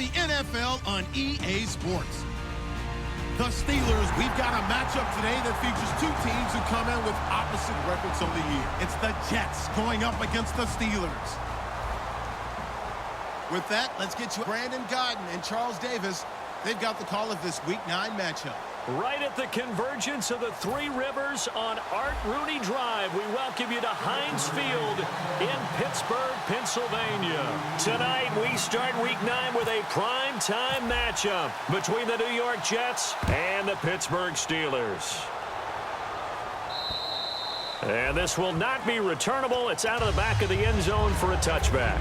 the NFL on EA Sports. The Steelers, we've got a matchup today that features two teams who come in with opposite records on the year. It's the Jets going up against the Steelers. With that, let's get you Brandon Godden and Charles Davis. They've got the call of this Week 9 matchup. Right at the convergence of the Three Rivers on Art Rooney Drive, we welcome you to Heinz Field in Pittsburgh, Pennsylvania. Tonight, we start Week 9 with a prime-time matchup between the New York Jets and the Pittsburgh Steelers. And this will not be returnable. It's out of the back of the end zone for a touchback.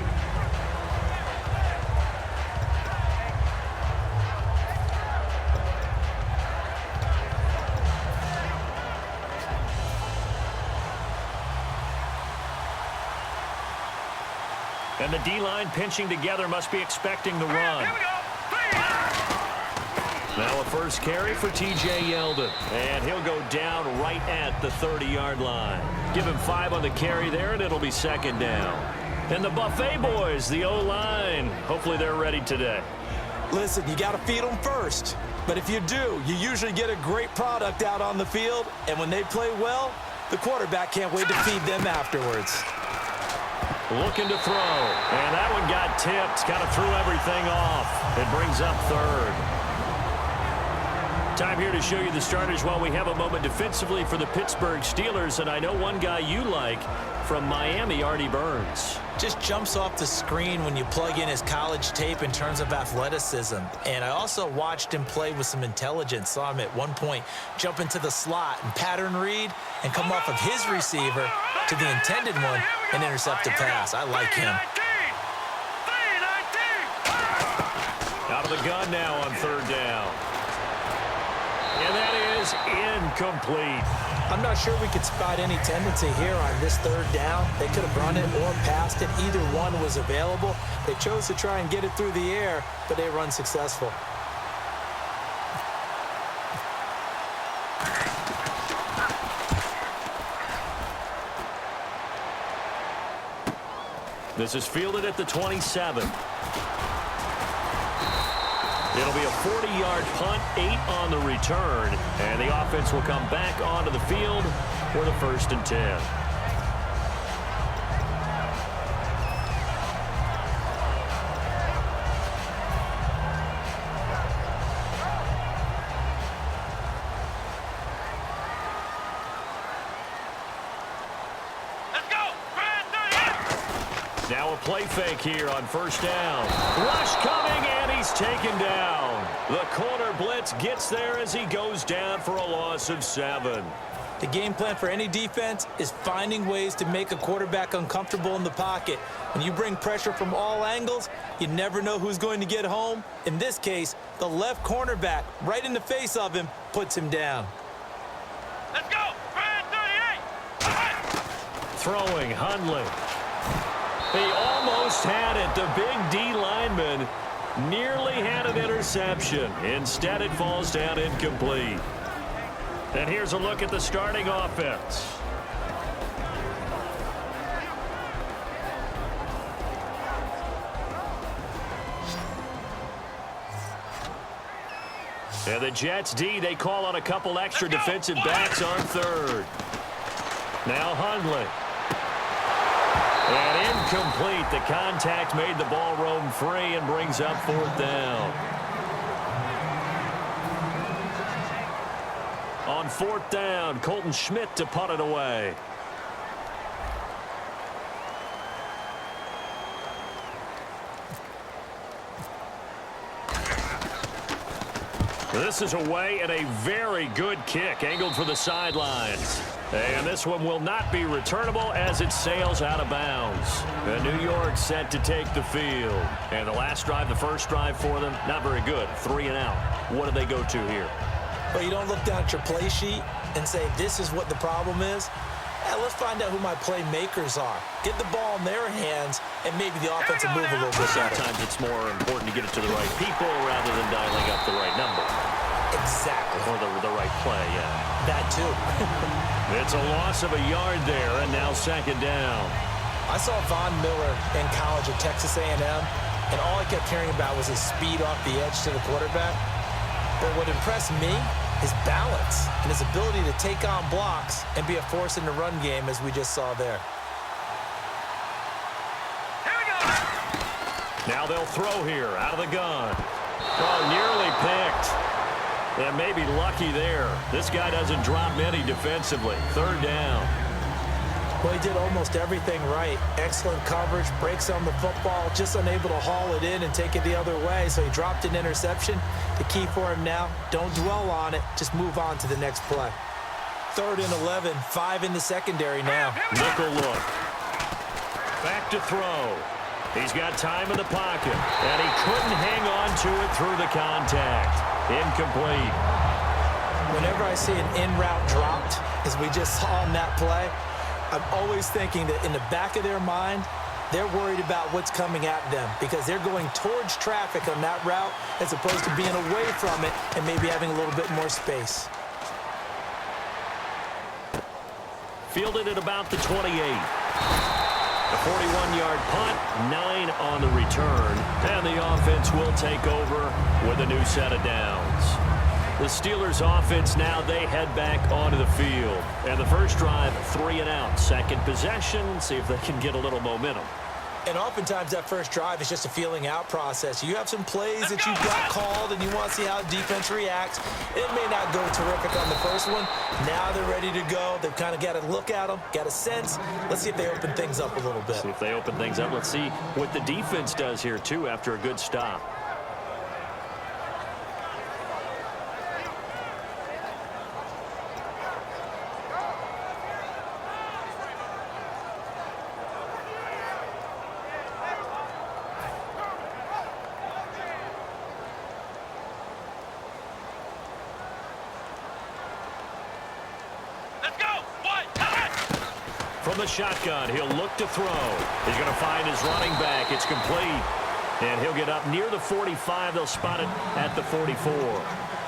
And the D-line pinching together must be expecting the run. Now a first carry for T.J. Yeldon. And he'll go down right at the 30-yard line. Give him 5 on the carry there, and it'll be second down. And the Buffet boys, the O-line, hopefully they're ready today. Listen, you got to feed them first. But if you do, you usually get a great product out on the field. And when they play well, the quarterback can't wait to feed them afterwards. Looking to throw, and that one got tipped, kind of threw everything off. It brings up third. Time here to show you the starters while we have a moment defensively for the Pittsburgh Steelers, and I know one guy you like from Miami, Artie Burns. Just jumps off the screen when you plug in his college tape in terms of athleticism. And I also watched him play with some intelligence. Saw him at one point jump into the slot and pattern read and come off of his receiver to the intended one and intercept a pass. I like him. Out of the gun now on third down. And that is incomplete. I'm not sure we could spot any tendency here on this third down. They could have run it or passed it. Either one was available. They chose to try and get it through the air, but they run successful. This is fielded at the 27. It'll be a 40-yard punt, 8 on the return, and the offense will come back onto the field for the 1st and 10. Now a play fake here on first down. Rush coming, and he's taken down. The corner blitz gets there as he goes down for a loss of 7. The game plan for any defense is finding ways to make a quarterback uncomfortable in the pocket. When you bring pressure from all angles, you never know who's going to get home. In this case, the left cornerback, right in the face of him, puts him down. Let's go! 38! Throwing, Hundley. He almost had it. The big D lineman nearly had an interception. Instead, it falls down incomplete. And here's a look at the starting offense. And the Jets D, they call on a couple extra defensive backs on third. Now Hundley. And incomplete. The contact made the ball roam free and brings up 4th down. On 4th down, Colton Schmidt to punt it away. This is away and a very good kick angled for the sidelines. And this one will not be returnable as it sails out of bounds. And New York set to take the field. And the last drive, the first drive for them, not very good. 3 and out. What do they go to here? Well, you don't look down at your play sheet and say, this is what the problem is. Let's find out who my playmakers are. Get the ball in their hands, and maybe the offense will move a little bit better. Sometimes it's more important to get it to the right people rather than dialing up the right number. Exactly. Or the right play, yeah. That too. It's a loss of a yard there, and now second down. I saw Von Miller in college at Texas A&M, and all I kept hearing about was his speed off the edge to the quarterback. But what impressed me, his balance and his ability to take on blocks and be a force in the run game, as we just saw there. Here we go. Now they'll throw here out of the gun. Oh, nearly picked. And maybe lucky there. This guy doesn't drop many defensively. Third down. Well, he did almost everything right. Excellent coverage, breaks on the football, just unable to haul it in and take it the other way. So he dropped an interception. The key for him now, don't dwell on it. Just move on to the next play. 3rd and 11, 5 in the secondary now. Nickel look. Back to throw. He's got time in the pocket, and he couldn't hang on to it through the contact. Incomplete. Whenever I see an in-route dropped, as we just saw on that play, I'm always thinking that in the back of their mind, they're worried about what's coming at them because they're going towards traffic on that route as opposed to being away from it and maybe having a little bit more space. Fielded at about the 28. A 41-yard punt, 9 on the return, and the offense will take over with a new set of downs. The Steelers offense now, they head back onto the field. And the first drive, 3 and out. Second possession, see if they can get a little momentum. And oftentimes that first drive is just a feeling out process. You have some plays that you've got called and you want to see how the defense reacts. It may not go terrific on the first one. Now they're ready to go. They've kind of got to look at them, got a sense. Let's see if they open things up a little bit. See if they open things up. Let's see what the defense does here, too, after a good stop. From the shotgun, he'll look to throw. He's going to find his running back. It's complete. And he'll get up near the 45. They'll spot it at the 44.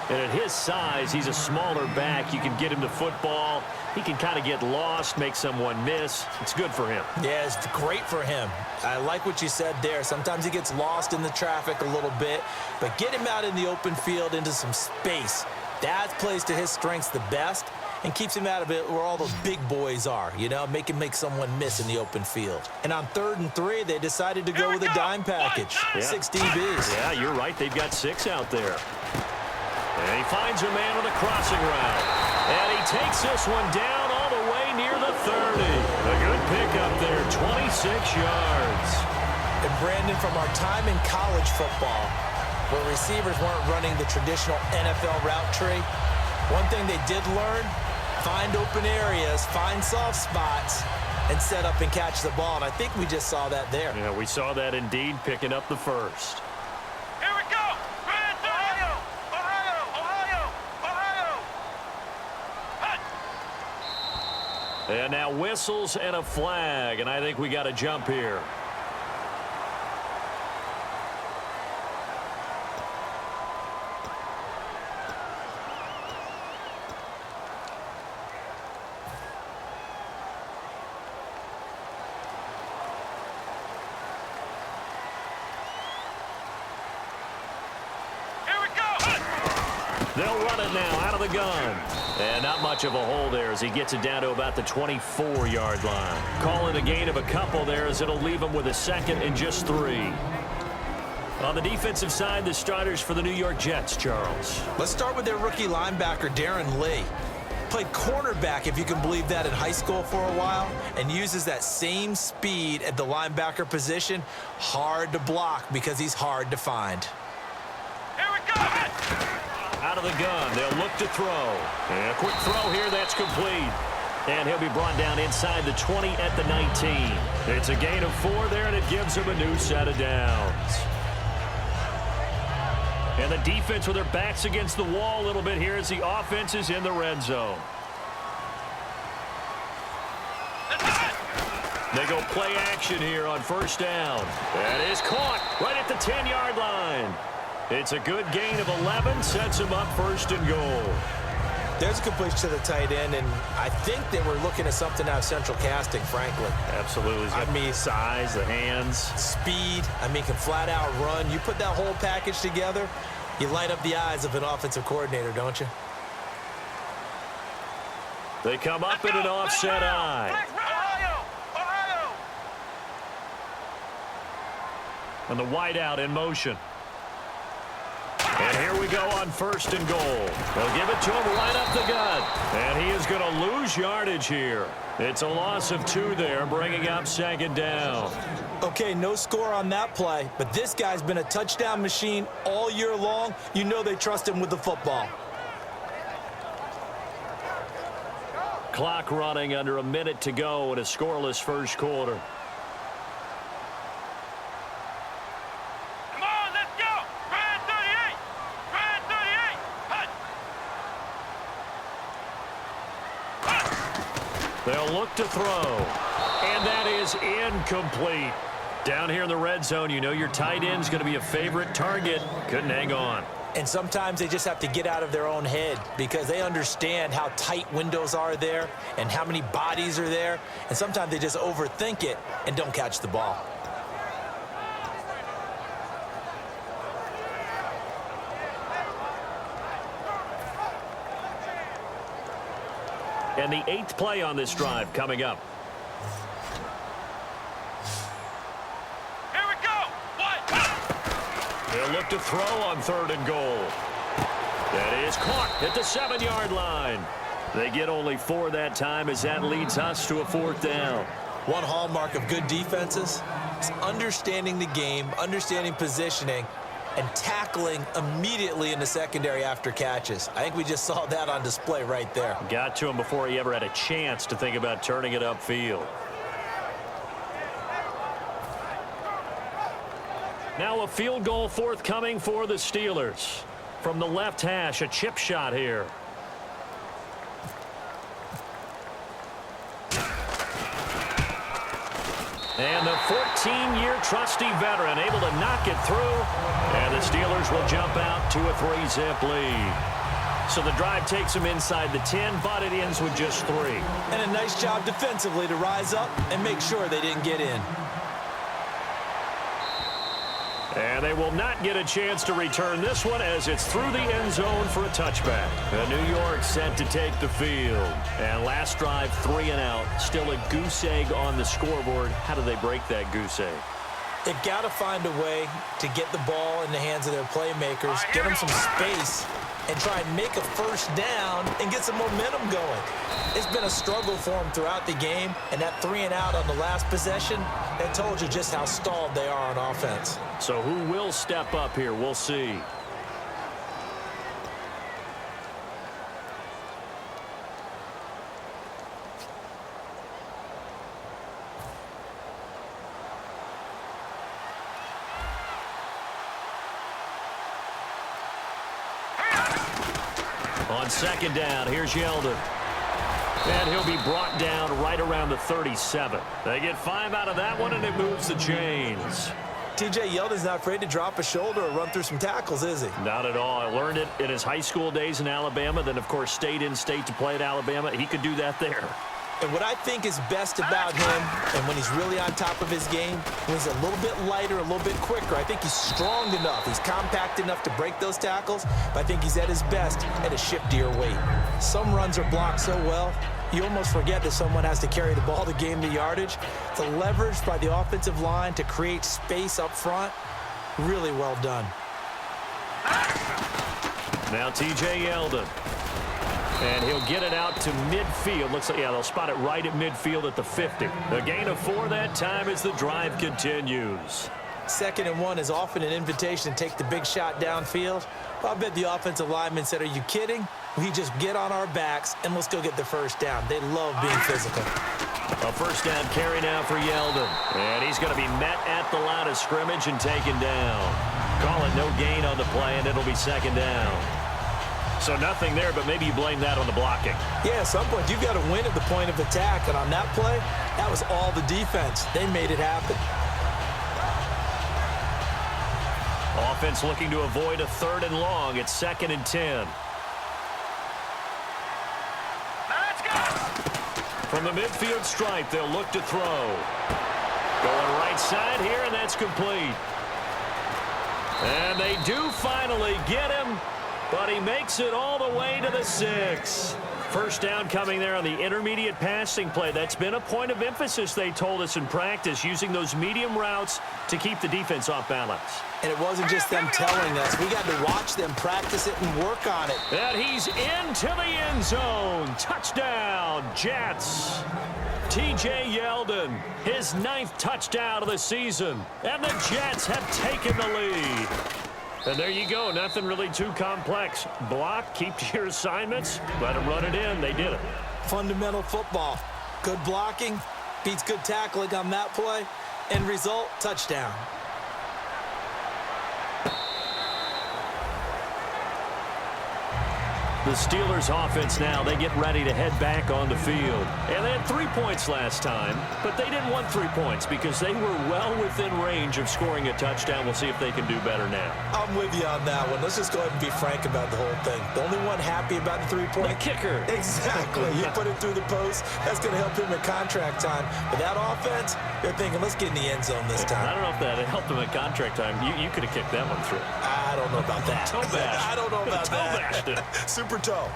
And at his size, he's a smaller back. You can get him to football. He can kind of get lost, make someone miss. It's good for him. Yeah, it's great for him. I like what you said there. Sometimes he gets lost in the traffic a little bit. But get him out in the open field into some space. That plays to his strengths the best and keeps him out of it where all those big boys are, you know, make someone miss in the open field. And on 3rd and 3, they decided to go with a dime package. Yeah. 6 DBs. Yeah, you're right. They've got 6 out there. And he finds a man on the crossing route. And he takes this one down all the way near the 30. A good pickup there, 26 yards. And Brandon, from our time in college football, where receivers weren't running the traditional NFL route tree, one thing they did learn, find open areas, find soft spots, and set up and catch the ball. And I think we just saw that there. Yeah, we saw that indeed, picking up the first. Here we go. Ohio, Ohio, Ohio, Ohio. And now whistles and a flag, and I think we got a jump here. They'll run it now out of the gun. And not much of a hole there as he gets it down to about the 24-yard line. Call it a gain of a couple there as it'll leave him with a 2nd and just 3. On the defensive side, the starters for the New York Jets, Charles. Let's start with their rookie linebacker, Darren Lee. Played cornerback, if you can believe that, in high school for a while, and uses that same speed at the linebacker position. Hard to block because he's hard to find. Here we go. Out of the gun, they'll look to throw. And a quick throw here, that's complete. And he'll be brought down inside the 20 at the 19. It's a gain of 4 there, and it gives him a new set of downs. And the defense with their backs against the wall a little bit here as the offense is in the red zone. They go play action here on first down. That is caught right at the 10-yard line. It's a good gain of 11, sets him up 1st and goal. There's a completion to the tight end, and I think they were looking at something out of central casting, frankly. Absolutely. I mean, size, the hands. Speed, can flat out run. You put that whole package together, you light up the eyes of an offensive coordinator, don't you? They come up in an offset eye. Ohio! And the wideout in motion. And here we go on 1st and goal. They'll give it to him right up the gut. And he is going to lose yardage here. It's a loss of 2 there, bringing up 2nd down. Okay, no score on that play, but this guy's been a touchdown machine all year long. You know they trust him with the football. Clock running under a minute to go in a scoreless first quarter. Come on, let's go! Red 38! Red 38! Hut! They'll look to throw. And that is incomplete. Down here in the red zone, you know your tight end's going to be a favorite target. Couldn't hang on. And sometimes they just have to get out of their own head because they understand how tight windows are there and how many bodies are there. And sometimes they just overthink it and don't catch the ball. And the 8th play on this drive coming up. Here we go! They'll look to throw on 3rd and goal. That is caught at the 7-yard line. They get only 4 that time as that leads us to a 4th down. One hallmark of good defenses is understanding the game, understanding positioning, and tackling immediately in the secondary after catches. I think we just saw that on display right there. Got to him before he ever had a chance to think about turning it upfield. Now a field goal forthcoming for the Steelers. From the left hash, a chip shot here. And the 14-year trusty veteran able to knock it through. And the Steelers will jump out to a 3-zip lead. So the drive takes them inside the 10, but it ends with just 3. And a nice job defensively to rise up and make sure they didn't get in. And they will not get a chance to return this one as it's through the end zone for a touchback. And New York set to take the field. And last drive, 3 and out. Still a goose egg on the scoreboard. How do they break that goose egg? They've got to find a way to get the ball in the hands of their playmakers, get them some space, and try and make a first down and get some momentum going. It's been a struggle for them throughout the game, and that 3 and out on the last possession, that told you just how stalled they are on offense. So who will step up here? We'll see. On 2nd down, here's Yeldon. And he'll be brought down right around the 37. They get 5 out of that one, and it moves the chains. T.J. Yeldon's not afraid to drop a shoulder or run through some tackles, is he? Not at all. I learned it in his high school days in Alabama, then, of course, stayed in state to play at Alabama. He could do that there. And what I think is best about him, and when he's really on top of his game, when he's a little bit lighter, a little bit quicker, I think he's strong enough. He's compact enough to break those tackles, but I think he's at his best at a shiftier weight. Some runs are blocked so well, you almost forget that someone has to carry the ball to gain the yardage. The leverage by the offensive line to create space up front, really well done. Now T.J. Yeldon. And he'll get it out to midfield. Looks like, yeah, they'll spot it right at midfield at the 50. A gain of 4 that time as the drive continues. 2nd and 1 is often an invitation to take the big shot downfield. Well, I bet the offensive lineman said, are you kidding? We just get on our backs and let's go get the first down. They love being physical. A first down carry now for Yeldon. And he's going to be met at the line of scrimmage and taken down. Call it no gain on the play, and it'll be 2nd down. So nothing there, but maybe you blame that on the blocking. Yeah, at some point, you've got to win at the point of attack. And on that play, that was all the defense. They made it happen. Offense looking to avoid a 3rd and long. It's 2nd and 10. From the midfield stripe, they'll look to throw. Going right side here, and that's complete. And they do finally get him, but he makes it all the way to the 6. First down coming there on the intermediate passing play. That's been a point of emphasis, they told us in practice, using those medium routes to keep the defense off balance. And it wasn't just them telling us. We got to watch them practice it and work on it. And he's into the end zone. Touchdown, Jets. T.J. Yeldon, his 9th touchdown of the season. And the Jets have taken the lead. And there you go. Nothing really too complex. Block, keep to your assignments, let them run it in. They did it. Fundamental football. Good blocking, beats good tackling on that play. End result, touchdown. The Steelers offense now, they get ready to head back on the field. And they had 3 points last time, but they didn't want 3 points because they were well within range of scoring a touchdown. We'll see if they can do better now. I'm with you on that one. Let's just go ahead and be frank about the whole thing. The only one happy about the 3-point. The kicker. Exactly. You put it through the post. That's going to help him at contract time. But that offense, they're thinking, let's get in the end zone this time. I don't know if that helped him at contract time. You could have kicked that one through. I don't know about that. Toe bash. I don't know about Toe that. bashed it. Super toe.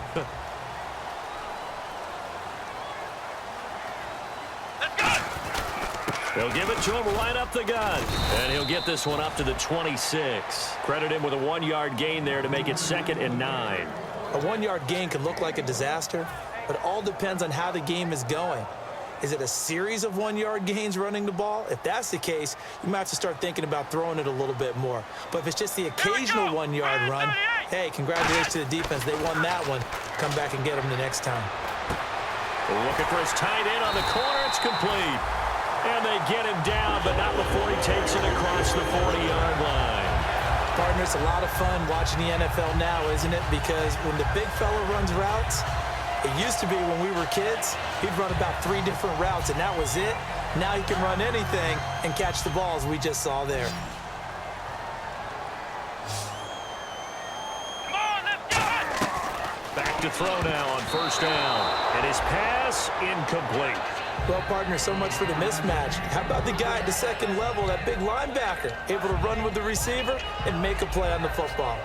Let's go! They'll give it to him right up the gut. And he'll get this one up to the 26. Credit him with a 1-yard gain there to make it 2nd and 9. A 1-yard gain can look like a disaster, but it all depends on how the game is going. Is it a series of 1-yard gains running the ball? If that's the case, you might have to start thinking about throwing it a little bit more. But if it's just the occasional 1-yard run, hey, congratulations to the defense. They won that one. Come back and get them the next time. Looking for his tight end on the corner. It's complete. And they get him down, but not before he takes it across the 40-yard line. Partner, it's a lot of fun watching the NFL now, isn't it? Because when the big fella runs routes, it used to be when we were kids, he'd run about 3 different routes, and that was it. Now he can run anything and catch the balls we just saw there. Come on, let's go! Back to throw now on first down. And his pass incomplete. Well, partner, so much for the mismatch. How about the guy at the second level, that big linebacker, able to run with the receiver and make a play on the football?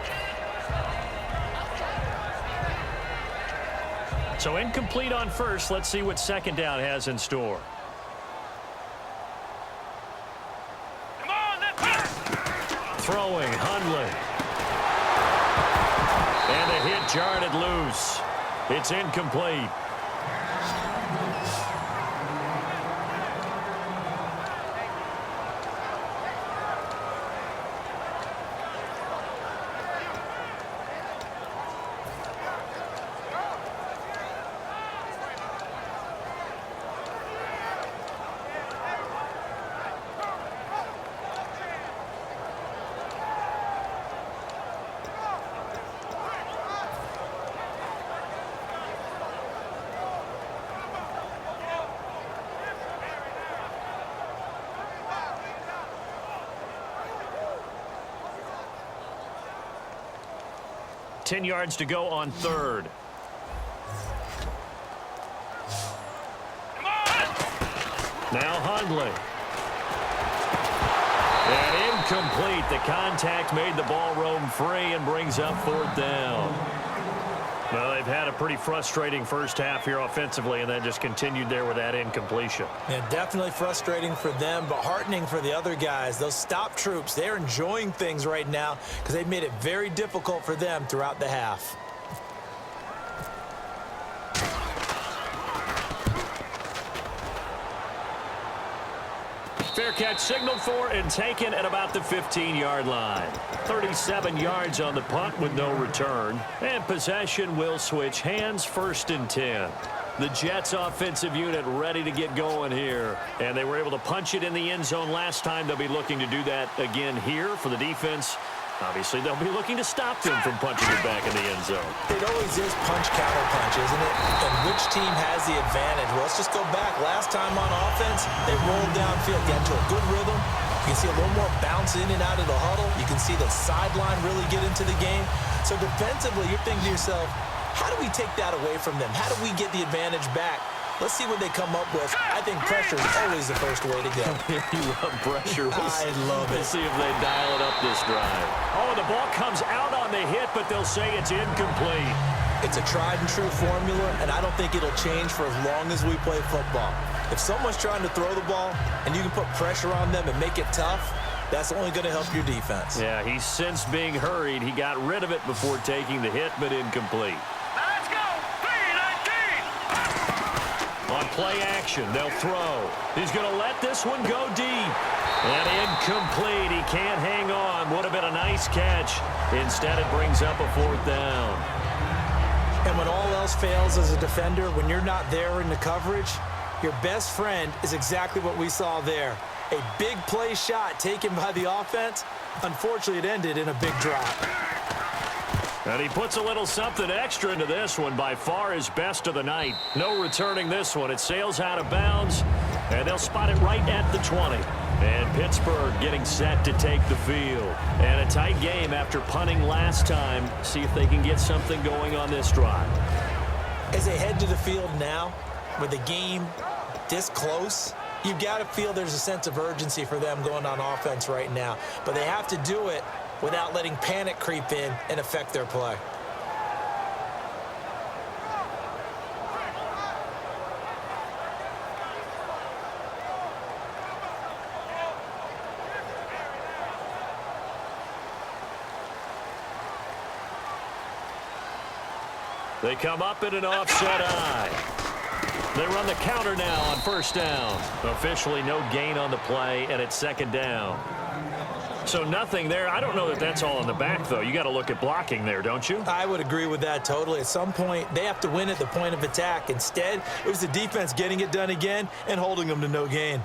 So incomplete on first. Let's see what second down has in store. Come on, let's go! Throwing, Hundley. And the hit jarred it loose. It's incomplete. Ten yards to go on third. Come on! Now Hundley. And incomplete. The contact made the ball roam free and brings up 4th down. Well, they've had a pretty frustrating first half here offensively, and that just continued there with that incompletion. Yeah, definitely frustrating for them, but heartening for the other guys. Those stop troops, they're enjoying things right now because they've made it very difficult for them throughout the half. Fair catch signaled for and taken at about the 15-yard line. 37 yards on the punt with no return. And possession will switch hands, 1st and 10. The Jets offensive unit ready to get going here. And they were able to punch it in the end zone last time. They'll be looking to do that again here for the defense. Obviously, they'll be looking to stop them from punching it back in the end zone. It always is punch, counter punch, isn't it? And which team has the advantage? Well, let's just go back. Last time on offense, they rolled downfield, got into a good rhythm. You can see a little more bounce in and out of the huddle. You can see the sideline really get into the game. So defensively, you're thinking to yourself, how do we take that away from them? How do we get the advantage back? Let's see what they come up with. I think pressure is always the first way to go. You love pressure. I love it. We'll see if they dial it up this drive. Oh, the ball comes out on the hit, but they'll say it's incomplete. It's a tried-and-true formula, and I don't think it'll change for as long as we play football. If someone's trying to throw the ball and you can put pressure on them and make it tough, that's only going to help your defense. Yeah, he's since being hurried. He got rid of it before taking the hit, but incomplete. Let's go. 3-19. On play action, they'll throw. He's going to let this one go deep. And incomplete. He can't hang on. Would have been a nice catch. Instead, it brings up a 4th down. And when all else fails as a defender, when you're not there in the coverage, your best friend is exactly what we saw there. A big play shot taken by the offense. Unfortunately, it ended in a big drop. And he puts a little something extra into this one. By far his best of the night. No returning this one. It sails out of bounds, and they'll spot it right at the 20. And Pittsburgh getting set to take the field. And a tight game after punting last time. See if they can get something going on this drive. As they head to the field now, with the game this close, you've got to feel there's a sense of urgency for them going on offense right now. But they have to do it without letting panic creep in and affect their play. They come up in an offset eye. They run the counter now on 1st down. Officially no gain on the play, and it's 2nd down. So nothing there. I don't know that that's all in the back, though. You got to look at blocking there, don't you? I would agree with that totally. At some point, they have to win at the point of attack. Instead, it was the defense getting it done again and holding them to no gain.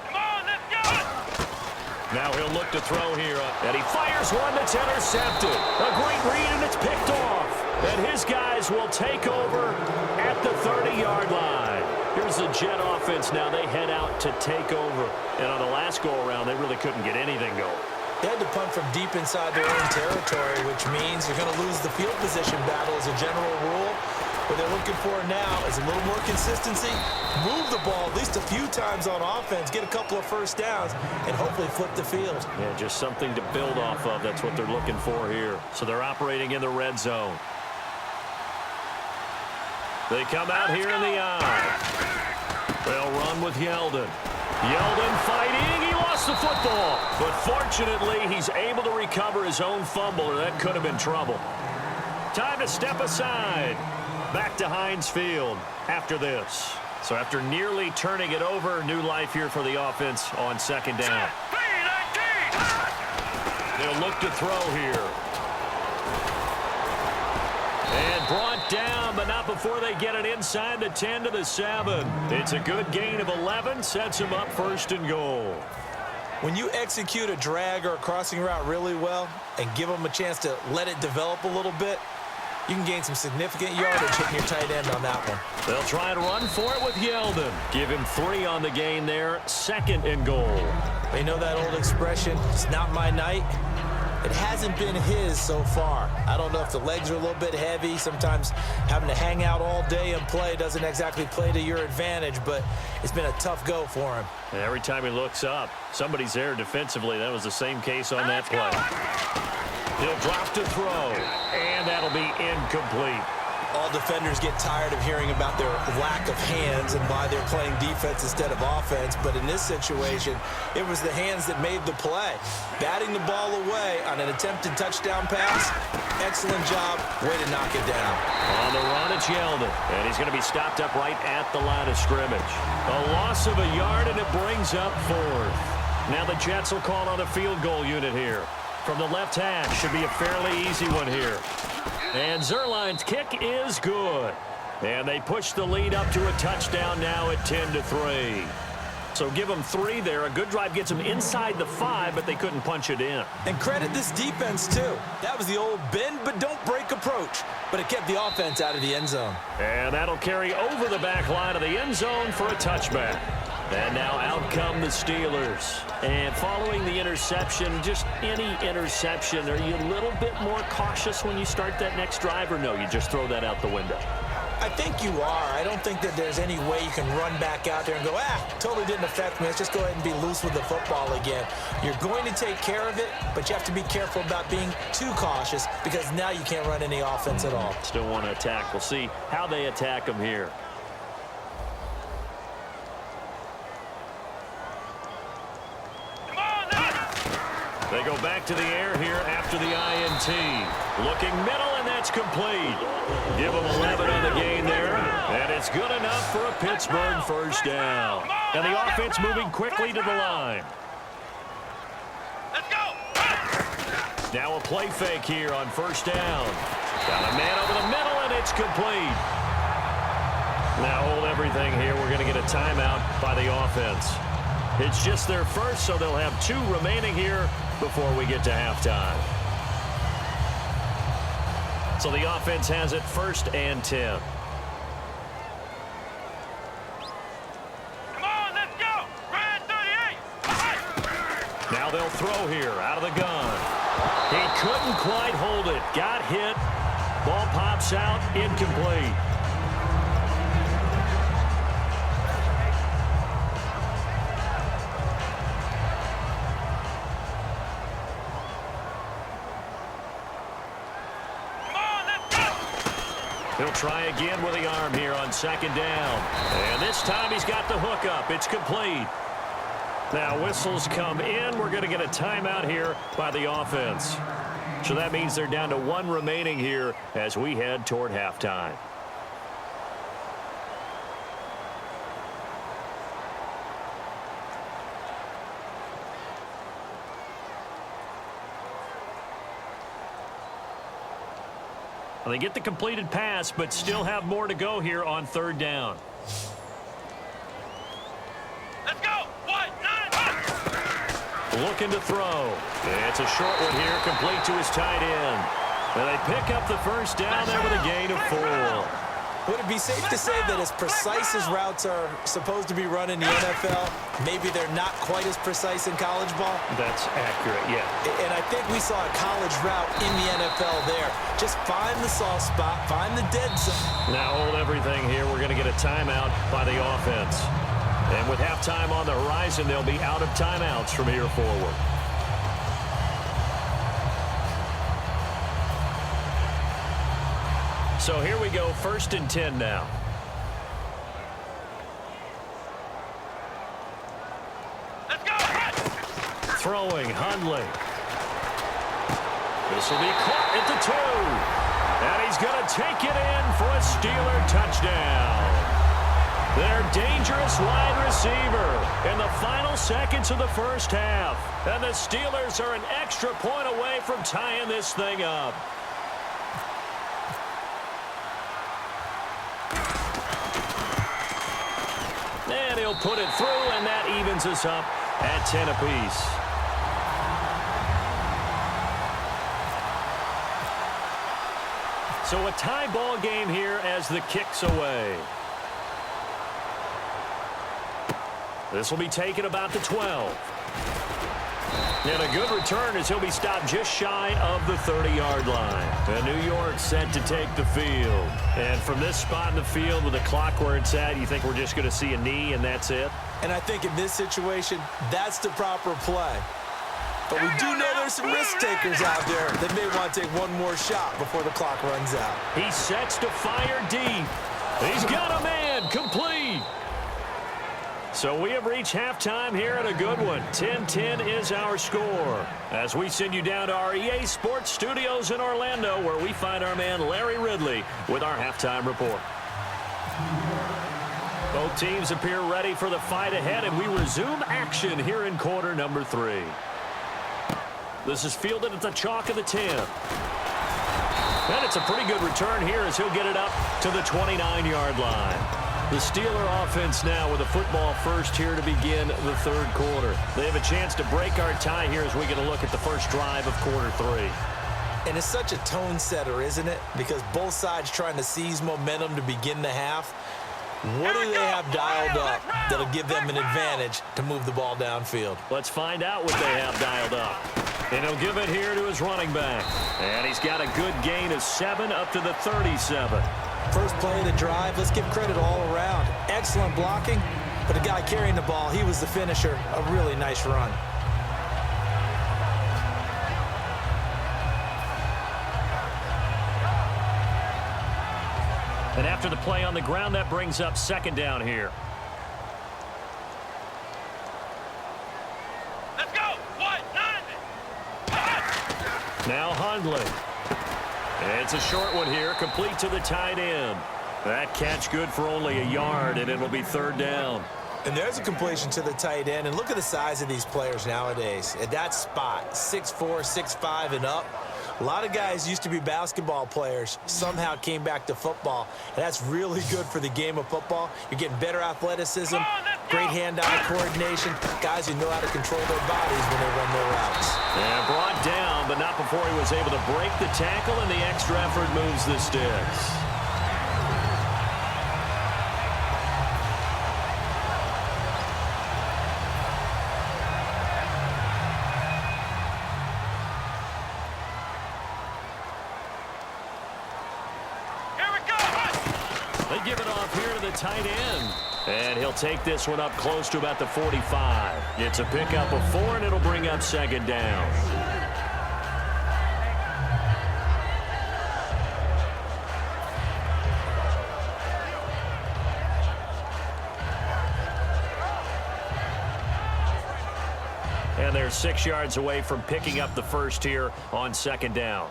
Come on, let's go. Now he'll look to throw here, and he fires one that's intercepted. A great read, and it's picked off. And his guys will take over at the 30-yard line. Here's the Jet offense now. They head out to take over. And on the last go-around, they really couldn't get anything going. They had to punt from deep inside their own territory, which means you're going to lose the field position battle as a general rule. What they're looking for now is a little more consistency, move the ball at least a few times on offense, get a couple of 1st downs, and hopefully flip the field. Yeah, just something to build off of. That's what they're looking for here. So they're operating in the red zone. They come out here in the eye. They'll run with Yeldon. Yeldon fighting. He lost the football. But fortunately, he's able to recover his own fumble, or that could have been trouble. Time to step aside. Back to Heinz Field after this. So after nearly turning it over, new life here for the offense on 2nd down. 3-19. They'll look to throw here. And brought down, but not before they get it inside the 10 to the 7. It's a good gain of 11, sets them up 1st and goal. When you execute a drag or a crossing route really well and give them a chance to let it develop a little bit, you can gain some significant yardage hitting your tight end on that one. They'll try and run for it with Yeldon. Give him 3 on the gain there, 2nd and goal. You know that old expression, it's not my night? It hasn't been his so far. I don't know if the legs are a little bit heavy. Sometimes having to hang out all day and play doesn't exactly play to your advantage, but it's been a tough go for him. And every time he looks up, somebody's there defensively. That was the same case on that play. He'll drop to throw, and that'll be incomplete. All defenders get tired of hearing about their lack of hands and why they're playing defense instead of offense. But in this situation, it was the hands that made the play. Batting the ball away on an attempted touchdown pass, excellent job. Way to knock it down. On the run, it's Yeldon, and he's going to be stopped up right at the line of scrimmage. A loss of a yard, and it brings up 4th. Now the Jets will call on the field goal unit here. From the left hash, should be a fairly easy one here. And Zerline's kick is good. And they push the lead up to a touchdown now at 10-3. So give them 3 there. A good drive gets them inside the 5, but they couldn't punch it in. And credit this defense, too. That was the old bend but don't break approach. But it kept the offense out of the end zone. And that'll carry over the back line of the end zone for a touchback. And now out come the Steelers. And following the interception, just any interception, are you a little bit more cautious when you start that next drive, or no, you just throw that out the window? I think you are. I don't think that there's any way you can run back out there and go, totally didn't affect me. Let's just go ahead and be loose with the football again. You're going to take care of it, but you have to be careful about being too cautious because now you can't run any offense at all. Still want to attack. We'll see how they attack them here. They go back to the air here after the INT. Looking middle, and that's complete. Give them 11 on the gain there, and it's good enough for a Pittsburgh first down. And the offense moving quickly to the line. Let's go. Now a play fake here on first down. Got a man over the middle, and it's complete. Now hold everything here. We're going to get a timeout by the offense. It's just their first, so they'll have 2 remaining here before we get to halftime. So the offense has it 1st and 10. Come on, let's go. Red 38. Now they'll throw here out of the gun. He couldn't quite hold it. Got hit. Ball pops out. Incomplete. He'll try again with the arm here on 2nd down. And this time he's got the hook up. It's complete. Now whistles come in. We're going to get a timeout here by the offense. So that means they're down to 1 remaining here as we head toward halftime. They get the completed pass, but still have more to go here on 3rd down. Let's go. 1, 9, 1. Looking to throw. It's a short one here, complete to his tight end. And they pick up the first down there with a gain of 4. Would it be safe to say that as precise as routes are supposed to be run in the NFL, maybe they're not quite as precise in college ball? That's accurate, yeah. And I think we saw a college route in the NFL there. Just find the soft spot, find the dead zone. Now hold everything here. We're going to get a timeout by the offense. And with halftime on the horizon, they'll be out of timeouts from here forward. So here we go, 1st and 10 now. Let's go. Throwing, Hundley. This will be caught at the 2. And he's going to take it in for a Steeler touchdown. Their dangerous wide receiver in the final seconds of the first half. And the Steelers are an extra point away from tying this thing up. And he'll put it through, and that evens us up at 10 apiece. So a tie ball game here as the kick's away. This will be taken about the 12. And a good return as he'll be stopped just shy of the 30-yard line. And New York set to take the field. And from this spot in the field with the clock where it's at, you think we're just going to see a knee and that's it? And I think in this situation, that's the proper play. But we do know there's some risk takers out there that may want to take one more shot before the clock runs out. He sets to fire deep. He's got a man, complete. So we have reached halftime here at a good one. 10-10 is our score. As we send you down to our EA Sports Studios in Orlando, where we find our man Larry Ridley with our halftime report. Both teams appear ready for the fight ahead, and we resume action here in quarter number 3. This is fielded at the chalk of the 10. And it's a pretty good return here as he'll get it up to the 29-yard line. The Steeler offense now with a football first here to begin the third quarter. They have a chance to break our tie here as we get a look at the first drive of quarter 3. And it's such a tone setter, isn't it? Because both sides trying to seize momentum to begin the half. What do they have dialed up that'll give them an advantage to move the ball downfield? Let's find out what they have dialed up. And he'll give it here to his running back. And he's got a good gain of 7 up to the 37. First play of the drive, let's give credit all around. Excellent blocking, but the guy carrying the ball, he was the finisher. A really nice run. And after the play on the ground, that brings up second down here. Let's go. What? 90. Now Hundley. It's a short one here, complete to the tight end. That catch good for only a yard, and it'll be third down. And there's a completion to the tight end. And look at the size of these players nowadays. At that spot, 6'4", 6'5", and up. A lot of guys used to be basketball players, somehow came back to football, and that's really good for the game of football. You're getting better athleticism, great hand-eye coordination, guys who know how to control their bodies when they run their routes. And brought down, but not before he was able to break the tackle, and the extra effort moves the sticks. They give it off here to the tight end. And he'll take this one up close to about the 45. It's a pickup of 4, and it'll bring up second down. And they're 6 yards away from picking up the first here on second down.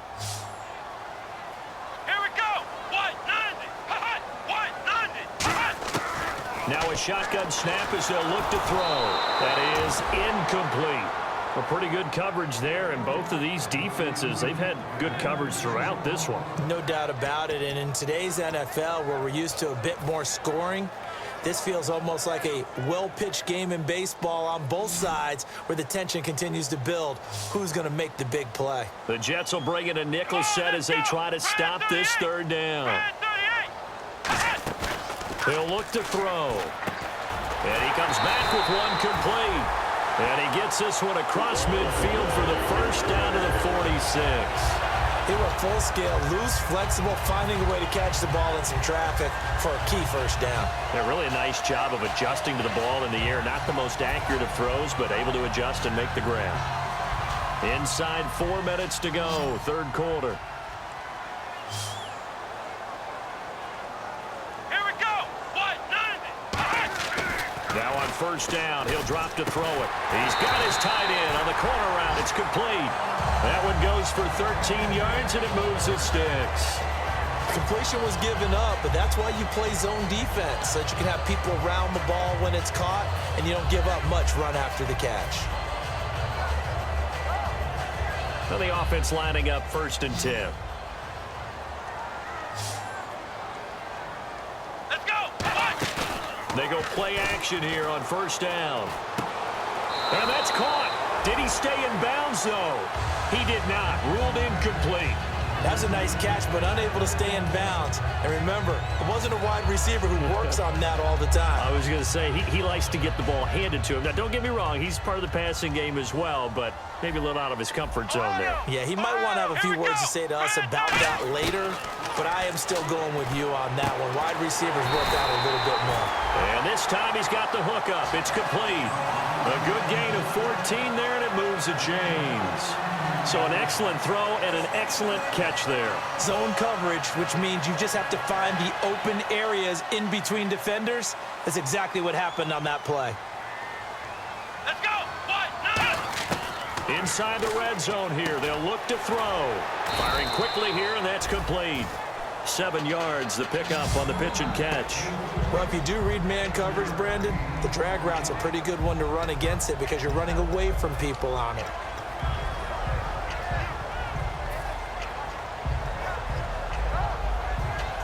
Now a shotgun snap as they'll look to throw. That is incomplete. A pretty good coverage there, and both of these defenses, they've had good coverage throughout this one. No doubt about it, and in today's NFL, where we're used to a bit more scoring, this feels almost like a well-pitched game in baseball on both sides where the tension continues to build. Who's going to make the big play? The Jets will bring in a nickel set as they try to stop this third down. He'll look to throw. And he comes back with one complete. And he gets this one across midfield for the first down to the 46. They were full scale, loose, flexible, finding a way to catch the ball in some traffic for a key first down. Yeah, really a nice job of adjusting to the ball in the air. Not the most accurate of throws, but able to adjust and make the grab. Inside 4 minutes to go, third quarter. Now on first down, he'll drop to throw it. He's got his tight end on the corner route. It's complete. That one goes for 13 yards, and it moves the sticks. Completion was given up, but that's why you play zone defense, so that you can have people around the ball when it's caught, and you don't give up much run after the catch. Now the offense lining up 1st and 10. They go play action here on first down. And that's caught. Did he stay in bounds, though? He did not. Ruled incomplete. That's a nice catch, but unable to stay in bounds. And remember, it wasn't a wide receiver who works on that all the time. I was going to say, he likes to get the ball handed to him. Now, don't get me wrong. He's part of the passing game as well, but maybe a little out of his comfort zone there. Yeah, he might want to have a few words to say to us about that later, but I am still going with you on that one. Wide receivers work out a little bit more. And this time he's got the hook up. It's complete. A good gain of 14 there, and it moves the chains. So an excellent throw and an excellent catch there. Zone coverage, which means you just have to find the open areas in between defenders. That's exactly what happened on that play. Let's go. Inside the red zone here, they'll look to throw. Firing quickly here, and that's complete. 7 yards, the pickup on the pitch and catch. Well, if you do read man coverage, Brandon, the drag route's a pretty good one to run against it because you're running away from people on it.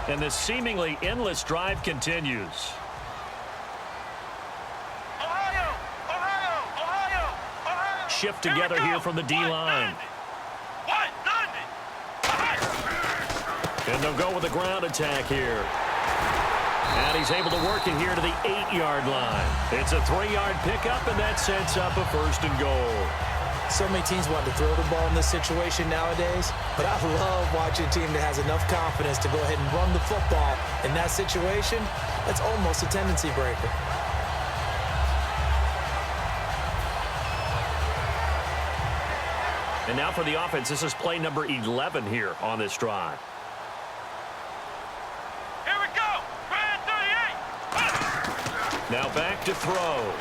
And this seemingly endless drive continues. Ohio! Shift together here from the D-line. And they'll go with a ground attack here. And he's able to work it here to the 8-yard line. It's a 3-yard pickup, and that sets up a 1st and goal. So many teams want to throw the ball in this situation nowadays, but I love watching a team that has enough confidence to go ahead and run the football in that situation. That's almost a tendency breaker. And now for the offense, this is play number 11 here on this drive. Here we go. Red 38. Now back to throw.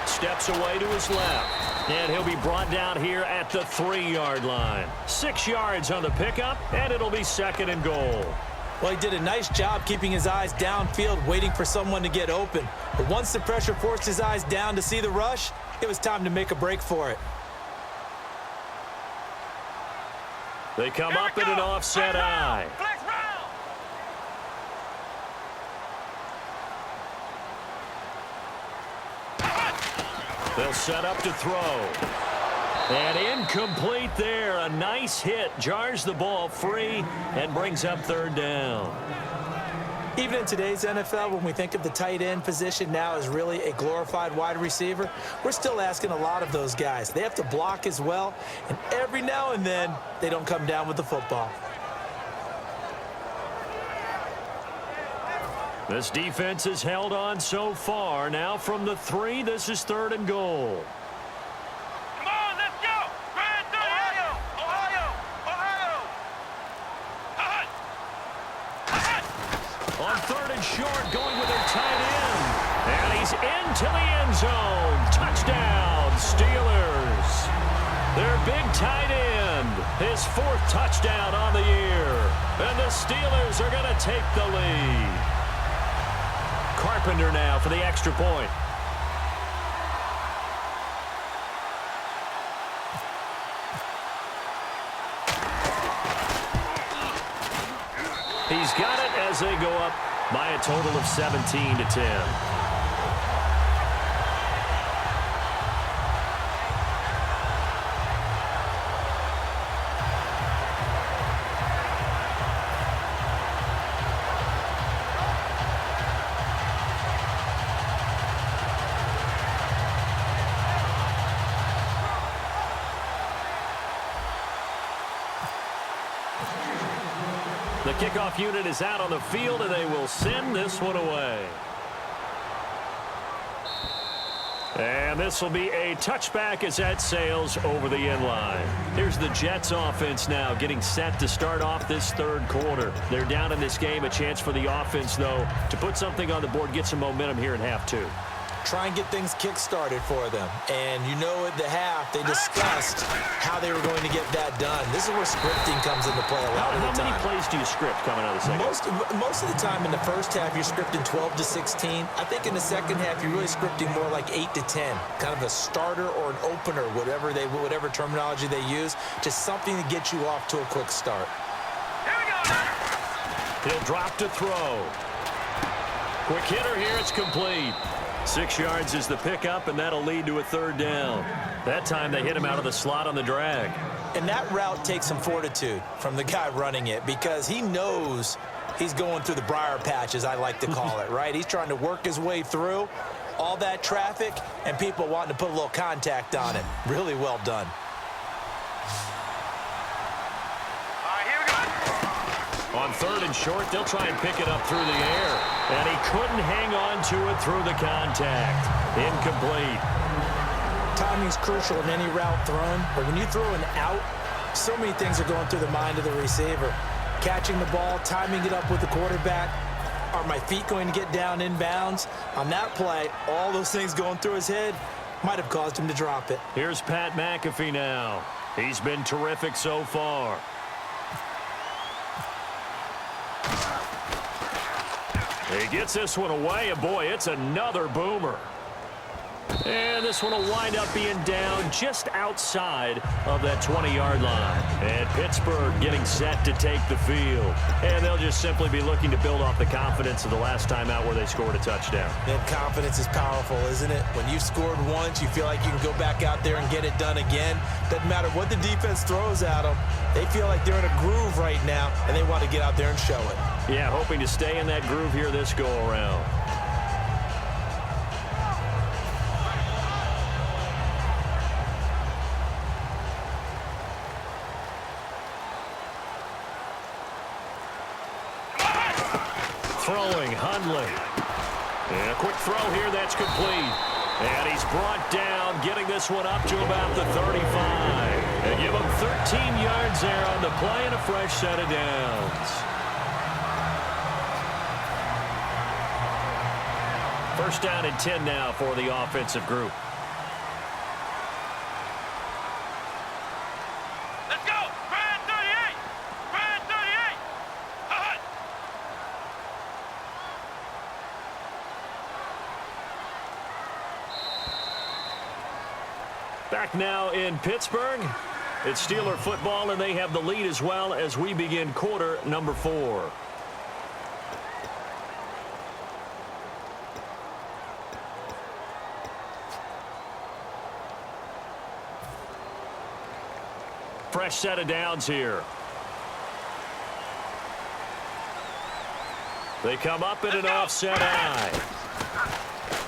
Steps away to his left. And he'll be brought down here at the 3-yard line. 6 yards on the pickup, and it'll be 2nd and goal. Well, he did a nice job keeping his eyes downfield, waiting for someone to get open. But once the pressure forced his eyes down to see the rush, it was time to make a break for it. They come up in an offset eye. Flex round. They'll set up to throw. And incomplete there. A nice hit. Jars the ball free and brings up 3rd down. Even in today's NFL, when we think of the tight end position now as really a glorified wide receiver, we're still asking a lot of those guys. They have to block as well, and every now and then, they don't come down with the football. This defense has held on so far. Now from the 3, this is 3rd and goal. Come on, let's go. Red 38. Ohio. On 3rd and short, going with their tight end. And he's into the end zone. Touchdown, Steelers. Their big tight end. His 4th touchdown on the year. And the Steelers are going to take the lead. Carpenter now for the extra point. He's got it as they go up by a total of 17-10. The kickoff unit is out on the field, and they will send this one away. And this will be a touchback as that sails over the end line. Here's the Jets offense now getting set to start off this 3rd quarter. They're down in this game. A chance for the offense, though, to put something on the board, get some momentum here in half 2. Try and get things kick-started for them. And you know at the half, they discussed how they were going to get that done. This is where scripting comes into play a lot of the time. How many plays do you script coming out of the second? Most of the time in the first half, you're scripting 12 to 16. I think in the second half, you're really scripting more like 8 to 10. Kind of a starter or an opener, whatever terminology they use. Just something to get you off to a quick start. Here we go. He'll drop to throw. Quick hitter here. It's complete. 6 yards is the pickup, and that'll lead to a 3rd down. That time they hit him out of the slot on the drag. And that route takes some fortitude from the guy running it because he knows he's going through the briar patch, as I like to call it, right? He's trying to work his way through all that traffic and people wanting to put a little contact on it. Really well done. All right, here we go. On 3rd and short, they'll try and pick it up through the air. And he couldn't hang on to it through the contact. Incomplete. Timing's crucial in any route thrown, but when you throw an out, so many things are going through the mind of the receiver. Catching the ball, timing it up with the quarterback. Are my feet going to get down in bounds? On that play, all those things going through his head might have caused him to drop it. Here's Pat McAfee now. He's been terrific so far. He gets this one away, and boy, it's another boomer. And this one will wind up being down just outside of that 20-yard line. And Pittsburgh getting set to take the field. And they'll just simply be looking to build off the confidence of the last time out where they scored a touchdown. And confidence is powerful, isn't it? When you've scored once, you feel like you can go back out there and get it done again. Doesn't matter what the defense throws at them. They feel like they're in a groove right now, and they want to get out there and show it. Yeah, hoping to stay in that groove here this go-around. Throwing, Hundley. And a quick throw here, that's complete. And he's brought down, getting this one up to about the 35. And give him 13 yards there on the play and a fresh set of downs. First down and 10 now for the offensive group. Let's go! Brand 38! Brand 38! Hut! Back now in Pittsburgh. It's Steeler football, and they have the lead as well as we begin quarter number 4. Fresh set of downs here. They come up in an offset eye.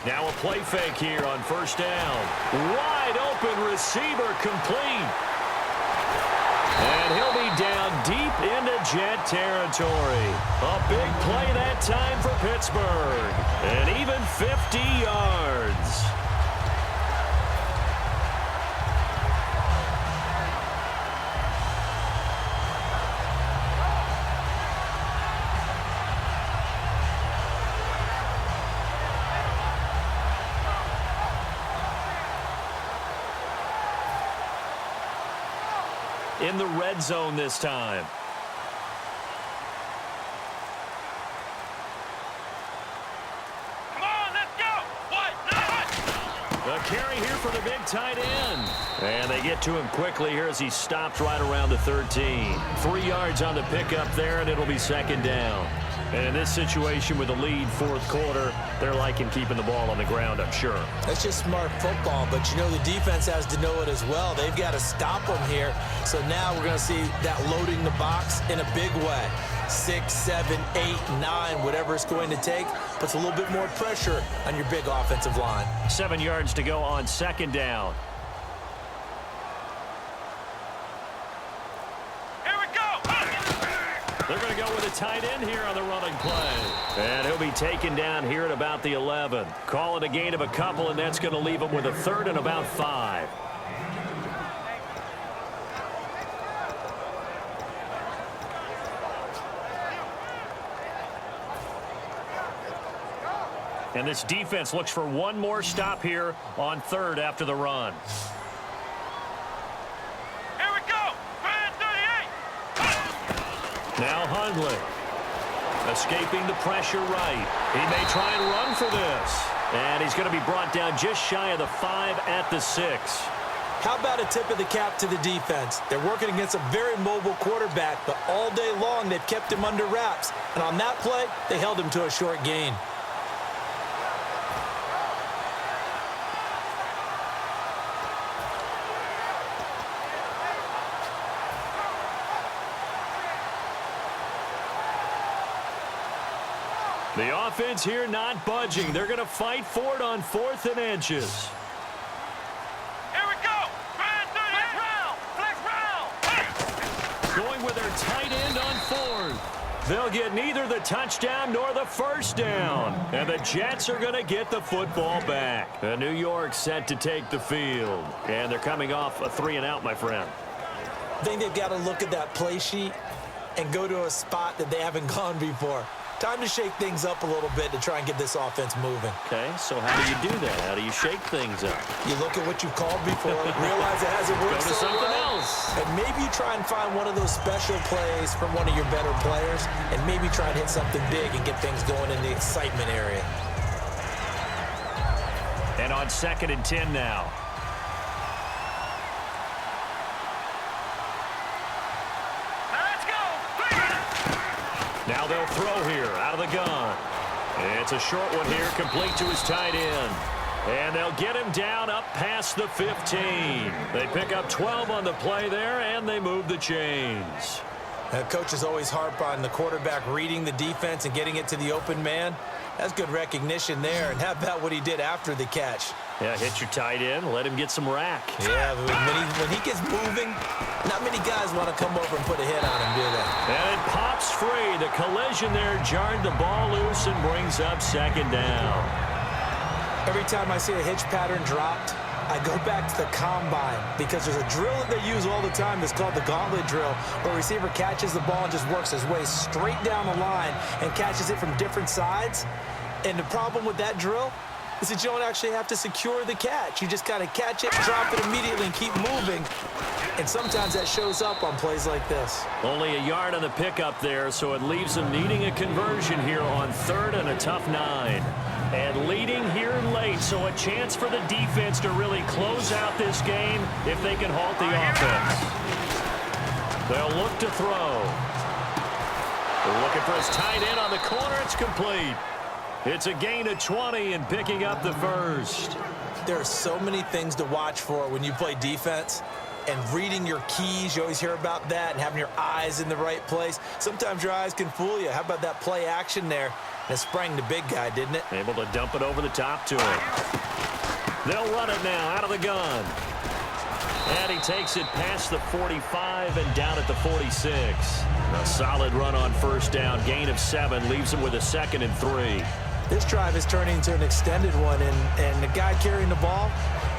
Now a play fake here on first down. Wide open receiver complete. And he'll be down deep into Jet territory. A big play that time for Pittsburgh. And even 50 yards. In the red zone this time. Come on, let's go! What? A carry here for the big tight end. And they get to him quickly here as he stopped right around the 13. 3 yards on the pickup there, and it'll be second down. And in this situation with the lead fourth quarter, they're liking keeping the ball on the ground, I'm sure. That's just smart football, but you know the defense has to know it as well. They've got to stop them here. So now we're going to see that loading the box in a big way. 6, 7, 8, 9, whatever it's going to take, puts a little bit more pressure on your big offensive line. 7 yards to go on second down. They're going to go with a tight end here on the running play. And he'll be taken down here at about the 11. Call it a gain of a couple, and that's going to leave him with a third and about 5. And this defense looks for one more stop here on third after the run. Now Hundley, escaping the pressure right. He may try and run for this. And he's going to be brought down just shy of the 5 at the 6. How about a tip of the cap to the defense? They're working against a very mobile quarterback, but all day long they've kept him under wraps. And on that play, they held him to a short gain. The offense here not budging. They're going to fight for it on 4th and inches. Here we go. Flex round. Going with their tight end on 4th. They'll get neither the touchdown nor the first down. And the Jets are going to get the football back. New York set to take the field. And they're coming off a 3 and out, my friend. I think they've got to look at that play sheet and go to a spot that they haven't gone before. Time to shake things up a little bit to try and get this offense moving. Okay, so how do you do that? How do you shake things up? You look at what you've called before, realize it hasn't worked Go to so something well, else. and maybe you try and find one of those special plays from one of your better players, and maybe try and hit something big and get things going in the excitement area. And on 2nd and 10 now. Now they'll throw here out of the gun. It's a short one here, complete to his tight end. And they'll get him down up past the 15. They pick up 12 on the play there, and they move the chains. Coaches always harp on the quarterback reading the defense and getting it to the open man. That's good recognition there. And how about what he did after the catch? Yeah, hit your tight end, let him get some rack. Yeah, but when he gets moving, not many guys want to come over and put a hit on him, do they? And it pops free. The collision there jarred the ball loose and brings up second down. Every time I see a hitch pattern dropped, I go back to the combine because there's a drill that they use all the time that's called the gauntlet drill, where a receiver catches the ball and just works his way straight down the line and catches it from different sides. And the problem with that drill is that you don't actually have to secure the catch. You just kind of catch it, drop it immediately, and keep moving. And sometimes that shows up on plays like this. Only a yard on the pickup there, so it leaves them needing a conversion here on 3rd and a tough 9. And leading here late, so a chance for the defense to really close out this game if they can halt the offense. They'll look to throw. They're looking for his tight end on the corner. It's complete. It's a gain of 20 and picking up the first. There are so many things to watch for when you play defense. And reading your keys, you always hear about that, and having your eyes in the right place. Sometimes your eyes can fool you. How about that play action there? And it sprang the big guy, didn't it? Able to dump it over the top to him. They'll run it now out of the gun. And he takes it past the 45 and down at the 46. A solid run on first down. Gain of 7 leaves him with a 2nd and 3. This drive is turning into an extended one, and the guy carrying the ball,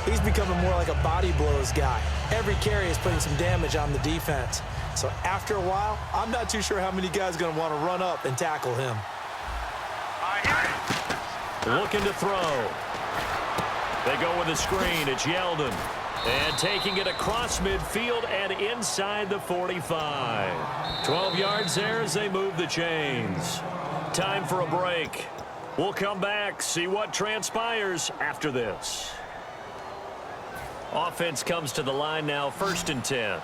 he's becoming more like a body blows guy. Every carry is putting some damage on the defense. So after a while, I'm not too sure how many guys are going to want to run up and tackle him. Looking to throw. They go with a screen. It's Yeldon. And taking it across midfield and inside the 45. 12 yards there as they move the chains. Time for a break. We'll come back, see what transpires after this. Offense comes to the line now, 1st and 10.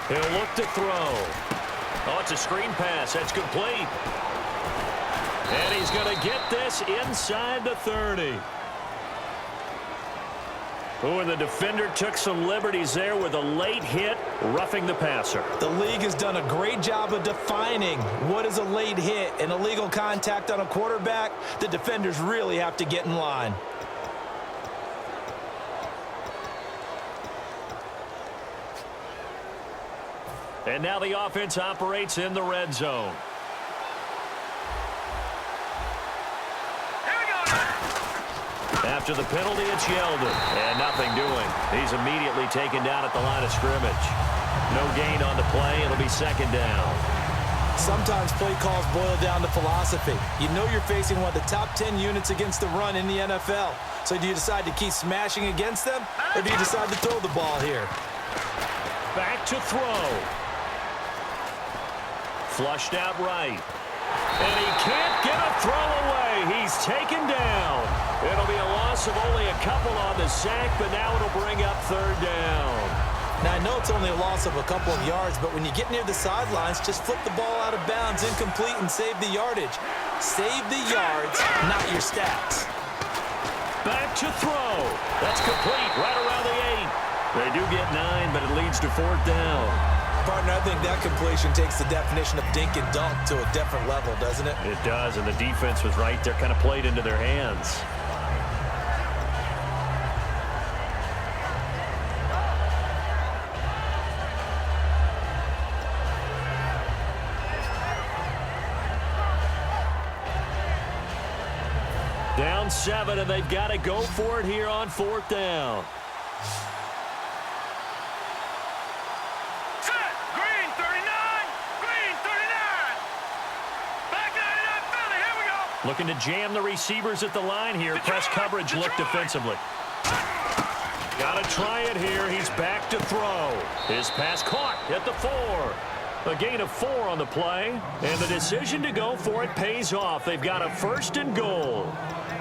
He'll look to throw. Oh, it's a screen pass. That's complete. And he's going to get this inside the 30. Oh, and the defender took some liberties there with a late hit, roughing the passer. The league has done a great job of defining what is a late hit. An illegal contact on a quarterback, the defenders really have to get in line. And now the offense operates in the red zone. After the penalty, it's Yeldon. And nothing doing. He's immediately taken down at the line of scrimmage. No gain on the play. It'll be 2nd down. Sometimes play calls boil down to philosophy. You know you're facing one of the top 10 units against the run in the NFL. So do you decide to keep smashing against them, or do you decide to throw the ball here? Back to throw. Flushed out right. And he can't get a throw away. He's taken down. It'll be a loss of only a couple on the sack, but now it'll bring up 3rd down. Now, I know it's only a loss of a couple of yards, but when you get near the sidelines, just flip the ball out of bounds, incomplete, and save the yardage. Save the yards, not your stats. Back to throw. That's complete right around the 8. They do get 9, but it leads to 4th down. Partner, I think that completion takes the definition of dink and dunk to a different level, doesn't it? It does, and the defense was right there, kind of played into their hands. Down 7, and they've got to go for it here on 4th down. Looking to jam the receivers at the line here. Press coverage look defensively. Got to try it here. He's back to throw. His pass caught at the 4. A gain of 4 on the play. And the decision to go for it pays off. They've got a 1st and goal.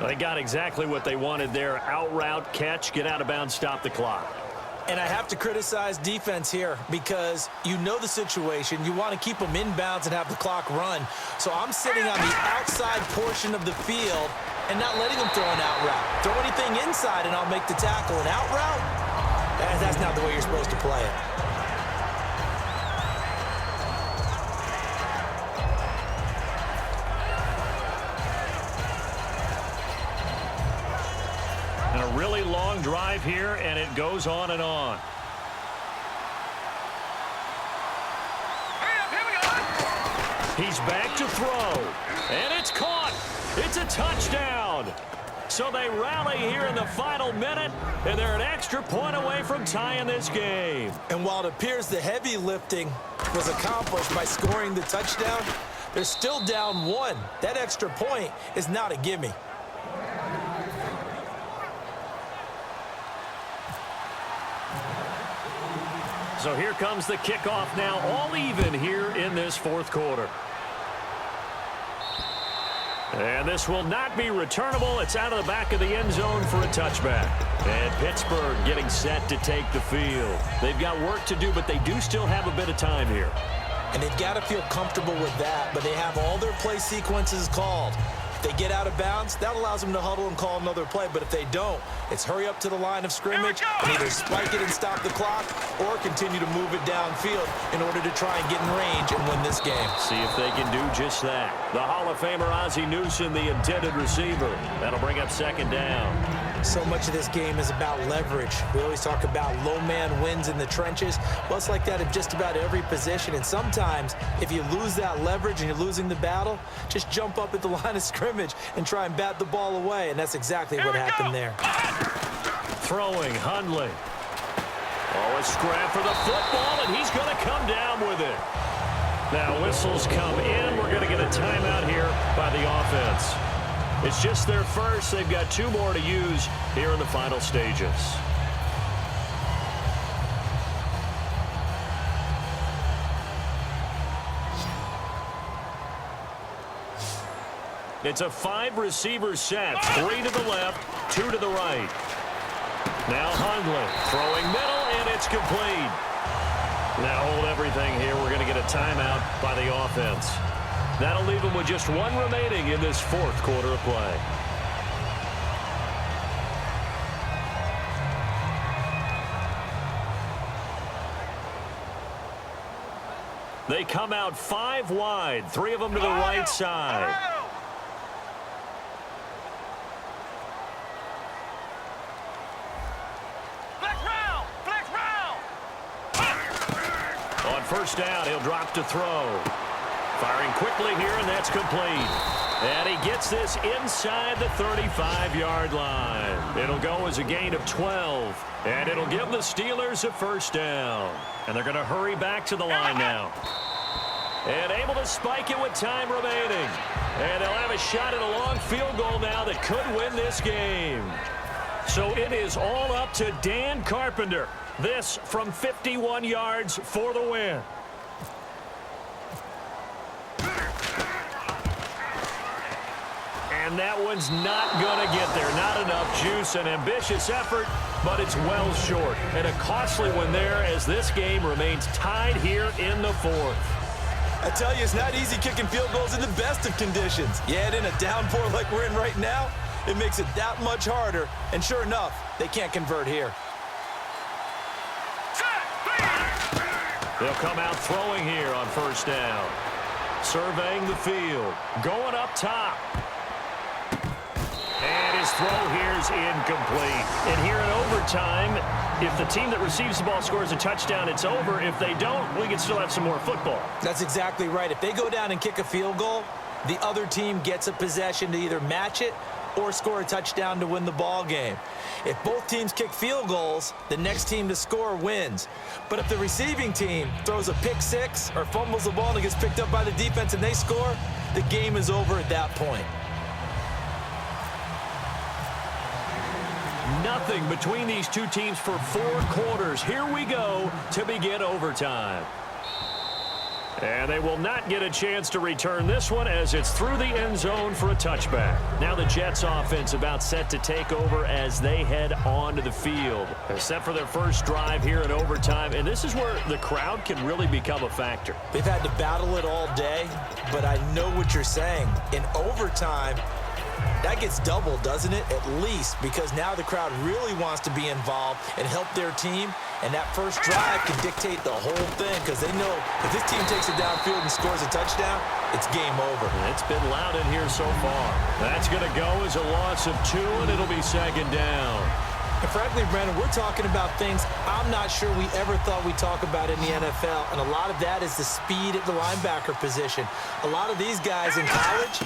They got exactly what they wanted there. Out route, catch, get out of bounds, stop the clock. And I have to criticize defense here because you know the situation. You want to keep them inbounds and have the clock run. So I'm sitting on the outside portion of the field and not letting them throw an out route. Throw anything inside and I'll make the tackle. An out route, That's not the way you're supposed to play it. And a really long drive here, and it goes on and on. He's back to throw, and it's caught. It's a touchdown. So they rally here in the final minute, and they're an extra point away from tying this game. And while it appears the heavy lifting was accomplished by scoring the touchdown, they're still down 1. That extra point is not a gimme. So here comes the kickoff now, all even here in this fourth quarter. And this will not be returnable. It's out of the back of the end zone for a touchback. And Pittsburgh getting set to take the field. They've got work to do, but they do still have a bit of time here. And they've got to feel comfortable with that, but they have all their play sequences called. If they get out of bounds, that allows them to huddle and call another play. But if they don't, it's hurry up to the line of scrimmage and either spike it and stop the clock or continue to move it downfield in order to try and get in range and win this game. See if they can do just that. The Hall of Famer Ozzie Newsome, the intended receiver. That'll bring up second down. So much of this game is about leverage. We always talk about low man wins in the trenches. Well, it's like that in just about every position. And sometimes, if you lose that leverage and you're losing the battle, just jump up at the line of scrimmage and try and bat the ball away. And that's exactly what happened there. Throwing, Hundley. Oh, a scrap for the football, and he's going to come down with it. Now, whistles come in. We're going to get a timeout here by the offense. It's just their first. They've got 2 more to use here in the final stages. It's a 5-receiver set. 3 to the left, 2 to the right. Now Hundley throwing middle, and it's complete. Now hold everything here. We're going to get a timeout by the offense. That'll leave them with just 1 remaining in this fourth quarter of play. They come out 5 wide, 3 of them to the right side. On first down, he'll drop to throw. Firing quickly here, and that's complete. And he gets this inside the 35-yard line. It'll go as a gain of 12, and it'll give the Steelers a first down. And they're going to hurry back to the line now. And able to spike it with time remaining. And they'll have a shot at a long field goal now that could win this game. So it is all up to Dan Carpenter. This from 51 yards for the win. And that one's not going to get there. Not enough juice. An ambitious effort, but it's well short. And a costly one there as this game remains tied here in the fourth. I tell you, it's not easy kicking field goals in the best of conditions. You add in a downpour like we're in right now, it makes it that much harder. And sure enough, they can't convert here. They'll come out throwing here on first down. Surveying the field. Going up top. And his throw here is incomplete. And here in overtime, if the team that receives the ball scores a touchdown, it's over. If they don't, we can still have some more football. That's exactly right. If they go down and kick a field goal, the other team gets a possession to either match it or score a touchdown to win the ball game. If both teams kick field goals, the next team to score wins. But if the receiving team throws a pick six or fumbles the ball and it gets picked up by the defense and they score, the game is over at that point. Nothing between these two teams for 4 quarters. Here we go to begin overtime. And they will not get a chance to return this one as it's through the end zone for a touchback. Now the Jets offense about set to take over as they head onto the field. They're set for their first drive here in overtime, and this is where the crowd can really become a factor. They've had to battle it all day, but I know what you're saying. In overtime, That gets doubled, doesn't it? At least, because now the crowd really wants to be involved and help their team, and that first drive can dictate the whole thing because they know if this team takes it downfield and scores a touchdown, it's game over. It's been loud in here so far. That's going to go as a loss of 2, and it'll be second down. And frankly, Brandon, we're talking about things I'm not sure we ever thought we'd talk about in the NFL, and a lot of that is the speed at the linebacker position. A lot of these guys in college,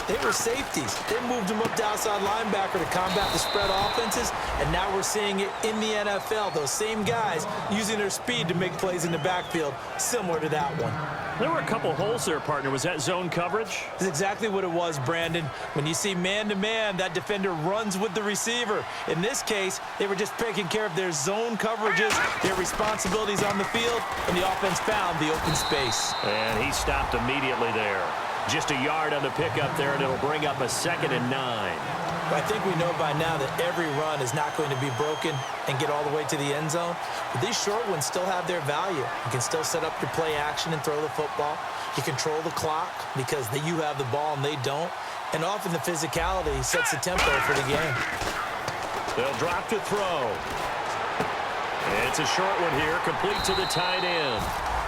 they were safeties. They moved them up to outside linebacker to combat the spread offenses, and now we're seeing it in the NFL. Those same guys using their speed to make plays in the backfield, similar to that one. There were a couple holes there, partner. Was that zone coverage? That's exactly what it was, Brandon. When you see man-to-man, that defender runs with the receiver. In this case, they were just taking care of their zone coverages, their responsibilities on the field, and the offense found the open space. And he stopped immediately there. Just a yard on the pickup there, and it'll bring up a 2nd and 9. I think we know by now that every run is not going to be broken and get all the way to the end zone. But these short ones still have their value. You can still set up your play action and throw the football. You control the clock because you have the ball and they don't. And often the physicality sets the tempo for the game. They'll drop to throw. It's a short one here, complete to the tight end.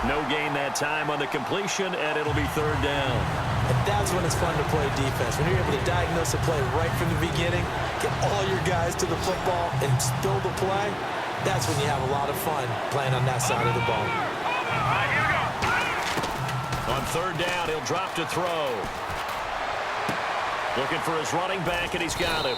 No gain that time on the completion, and it'll be 3rd down. And that's when it's fun to play defense. When you're able to diagnose a play right from the beginning, get all your guys to the football, and spill the play, that's when you have a lot of fun playing on that side of the ball. On 3rd down, he'll drop to throw. Looking for his running back, and he's got him.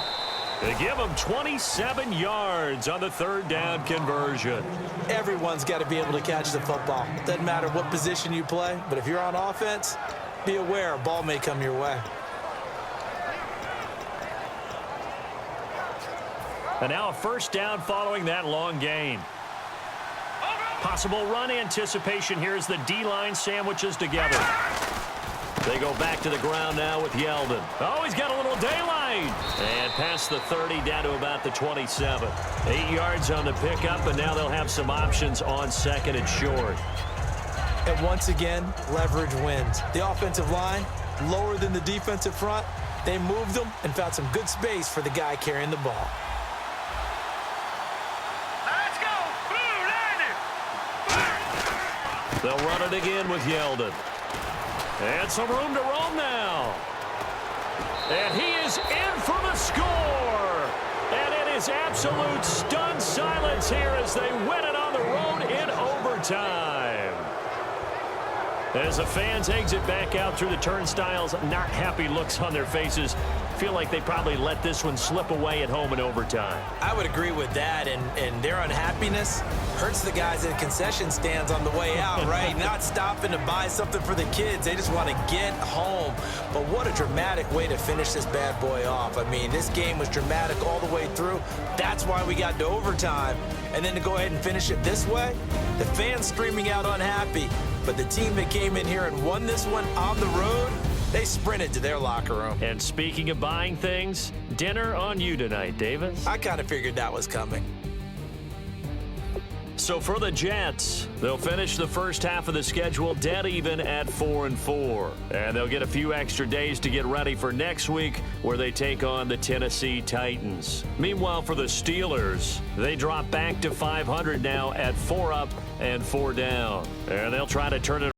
They give him 27 yards on the 3rd down conversion. Everyone's got to be able to catch the football. Doesn't matter what position you play, but if you're on offense, be aware a ball may come your way. And now a 1st down following that long gain. Possible run anticipation here as the D-line sandwiches together. They go back to the ground now with Yeldon. Oh, he's got a little daylight. And past the 30 down to about the 27. 8 yards on the pickup, and now they'll have some options on 2nd and short. And once again, leverage wins. The offensive line, lower than the defensive front. They moved them and found some good space for the guy carrying the ball. Let's go, Blue Lightning! They'll run it again with Yeldon. And some room to roam now. And he is in for the score. And it is absolute stunned silence here as they win it on the road in overtime. As the fans exit back out through the turnstiles, not happy looks on their faces. Feel like they probably let this one slip away at home in overtime. I would agree with that, and their unhappiness hurts the guys in concession stands on the way out, right? Not stopping to buy something for the kids. They just want to get home. But what a dramatic way to finish this bad boy off. I mean, this game was dramatic all the way through. That's why we got to overtime. And then to go ahead and finish it this way, the fans screaming out unhappy. But the team that came in here and won this one on the road, they sprinted to their locker room. And speaking of buying things, dinner on you tonight, Davis. I kind of figured that was coming. So for the Jets, they'll finish the first half of the schedule dead even at 4-4. And they'll get a few extra days to get ready for next week where they take on the Tennessee Titans. Meanwhile, for the Steelers, they drop back to 500 now at 4 up and 4 down. And they'll try to turn it